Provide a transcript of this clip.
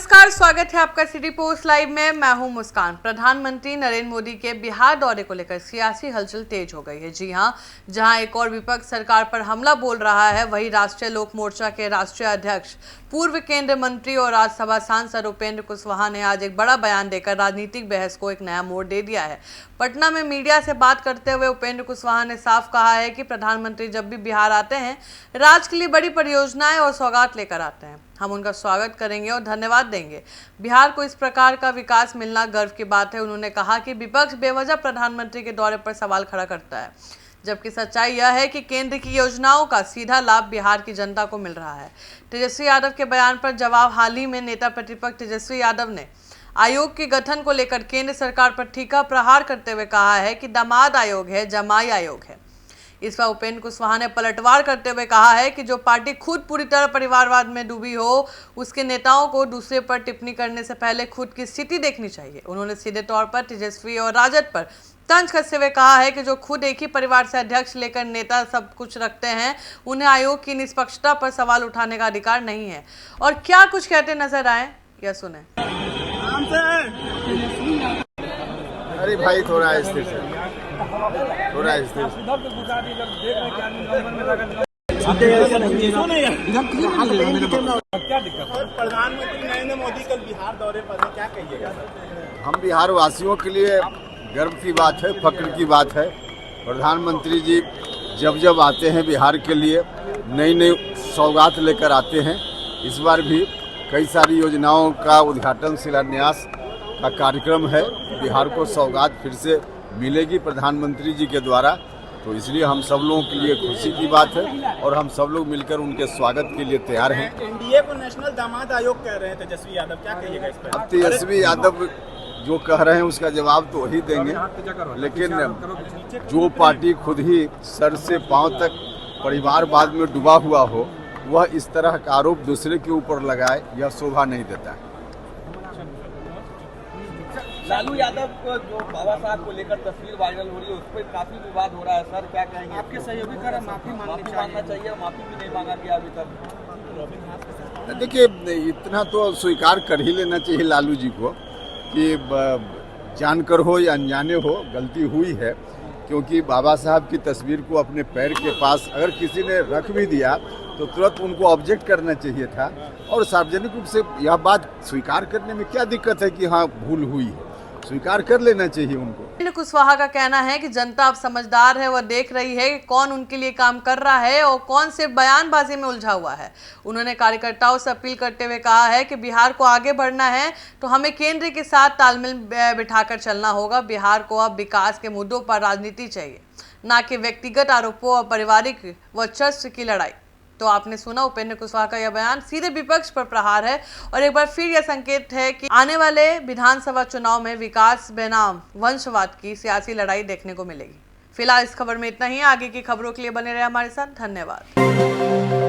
नमस्कार, स्वागत है आपका सिटी पोस्ट लाइव में। मैं हूं मुस्कान। प्रधानमंत्री नरेंद्र मोदी के बिहार दौरे को लेकर सियासी हलचल तेज हो गई है। जी हां, जहां एक और विपक्ष सरकार पर हमला बोल रहा है, वहीं राष्ट्रीय लोक मोर्चा के राष्ट्रीय अध्यक्ष पूर्व केंद्रीय मंत्री और राज्यसभा सांसद उपेंद्र कुशवाहा ने आज एक बड़ा बयान देकर राजनीतिक बहस को एक नया मोड़ दे दिया है। पटना में मीडिया से बात करते हुए उपेंद्र कुशवाहा ने साफ कहा है कि प्रधानमंत्री जब भी बिहार आते हैं, राज्य के लिए बड़ी परियोजनाएं और सौगात लेकर आते हैं। हम उनका स्वागत करेंगे और धन्यवाद देंगे। बिहार को इस प्रकार का विकास मिलना गर्व की बात है। उन्होंने कहा कि विपक्ष बेवजह प्रधानमंत्री के दौरे पर सवाल खड़ा करता है, जबकि सच्चाई यह है कि केंद्र की योजनाओं का सीधा लाभ बिहार की जनता को मिल रहा है। तेजस्वी यादव के बयान पर जवाब हाल ही में नेता प्रतिपक्ष तेजस्वी यादव ने आयोग के गठन को लेकर केंद्र सरकार पर तीखा प्रहार करते हुए कहा है कि दामाद आयोग है, जमाई आयोग है। इस पर उपेंद्र कुशवाहा ने पलटवार करते हुए कहा है कि जो पार्टी खुद पूरी तरह परिवारवाद में डूबी हो, उसके नेताओं को दूसरे पर टिप्पणी करने से पहले खुद की स्थिति देखनी चाहिए। उन्होंने सीधे तौर पर तेजस्वी और राजद पर तंज कसते हुए कहा है कि जो खुद एक ही परिवार से अध्यक्ष लेकर नेता सब कुछ रखते हैं, उन्हें आयोग की निष्पक्षता पर सवाल उठाने का अधिकार नहीं है। और क्या कुछ कहते नजर आए, यह सुने। अरे भाई थोड़ा स्थिर से, थोड़ा स्थिर से। और प्रधानमंत्री नरेंद्र मोदी कल बिहार दौरे पर हैं, क्या कहिएगा सर? हम बिहार वासियों के लिए गर्व की बात है, फक्र की बात है। प्रधानमंत्री जी जब जब आते हैं बिहार के लिए नई नई सौगात लेकर आते हैं। इस बार भी कई सारी योजनाओं का उद्घाटन शिलान्यास का कार्यक्रम है। बिहार को सौगात फिर से मिलेगी प्रधानमंत्री जी के द्वारा, तो इसलिए हम सब लोगों के लिए खुशी की बात है और हम सब लोग मिलकर उनके स्वागत के लिए तैयार हैं। एनडीए को नेशनल दामाद आयोग कह रहे हैं तेजस्वी यादव, क्या कहिएगा इस पर? अब तेजस्वी यादव जो कह रहे हैं उसका जवाब तो वही देंगे, लेकिन जो पार्टी खुद ही सर से पांव तक परिवारवाद में डूबा हुआ हो, वह इस तरह का आरोप दूसरे के ऊपर लगाए, यह शोभा नहीं देता है। लालू यादव को जो बाबा साहब को लेकर तस्वीर वायरल हो रही है, उस पर काफी विवाद हो रहा है। सर क्या कहेंगे? आपके सहयोगी कर माफी मांगना चाहिए, माफी भी नहीं मांगा गया अभी तक। देखिए, इतना तो स्वीकार कर ही लेना चाहिए लालू जी को कि जानकर हो या अनजाने हो गलती हुई है, क्योंकि बाबा साहब की तस्वीर को अपने पैर के पास अगर किसी ने रख भी दिया तो तुरंत उनको ऑब्जेक्ट करना चाहिए था। और सार्वजनिक रूप से यह बात स्वीकार करने में क्या दिक्कत है कि हाँ भूल हुई है, स्वीकार कर लेना चाहिए उनको। उपेंद्र कुशवाहा का कहना है कि जनता अब समझदार है, वह देख रही है कि कौन उनके लिए काम कर रहा है और कौन सिर्फ बयानबाजी में उलझा हुआ है। उन्होंने कार्यकर्ताओं से अपील करते हुए कहा है कि बिहार को आगे बढ़ना है तो हमें केंद्र के साथ तालमेल बिठाकर चलना होगा। बिहार को अब विकास के मुद्दों पर राजनीति चाहिए, न कि व्यक्तिगत आरोपों और पारिवारिक वर्चस्व की लड़ाई। तो आपने सुना उपेंद्र कुशवाहा का यह बयान सीधे विपक्ष पर प्रहार है और एक बार फिर यह संकेत है कि आने वाले विधानसभा चुनाव में विकास बनाम वंशवाद की सियासी लड़ाई देखने को मिलेगी। फिलहाल इस खबर में इतना ही। आगे की खबरों के लिए बने रहे हमारे साथ। धन्यवाद।